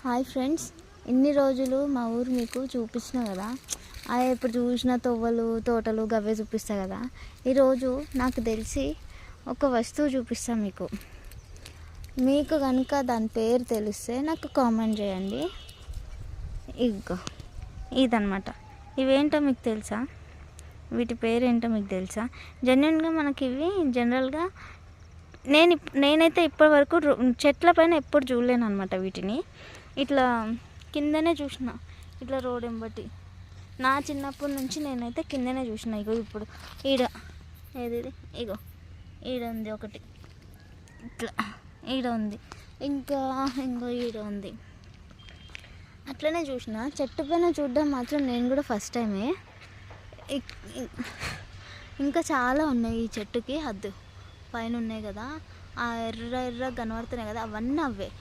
Hi friends, ఇన్ని రోజులు మా ఊరు మీకు చూపించిన కదా. అదే ఇప్పుడు చూసిన తోటలు గవ్వే చూపిస్తా కదా. ఈరోజు నాకు తెలిసి ఒక వస్తువు చూపిస్తాను మీకు కనుక దాని పేరు తెలిస్తే నాకు కామెంట్ చేయండి. ఇగో ఇదన్నమాట. ఇవేంటో మీకు తెలుసా? వీటి పేరు ఏంటో మీకు తెలుసా? జెన్యున్గా మనకి ఇవి జనరల్గా నేనైతే ఇప్పటి వరకు చెట్ల పైన ఎప్పుడు చూడలేను అనమాట. వీటిని ఇట్లా కిందనే చూసిన, ఇట్లా రోడ్ ఎంబటి. నా చిన్నప్పటి నుంచి నేనైతే కిందనే చూసిన. ఇగో ఇప్పుడు ఏది ఇగో ఈడ ఉంది ఒకటి, ఇట్లా ఈడ ఉంది, ఇంకా ఇంకో ఈడ ఉంది. అట్లనే చూసిన. చెట్టు పైన చూడడం మాత్రం నేను కూడా ఫస్ట్ టైమే. ఇంకా చాలా ఉన్నాయి ఈ చెట్టుకి. హద్దు పైన ఉన్నాయి కదా, ఆ ఎర్ర కనబడుతున్నాయి కదా, అవన్నీ అవే.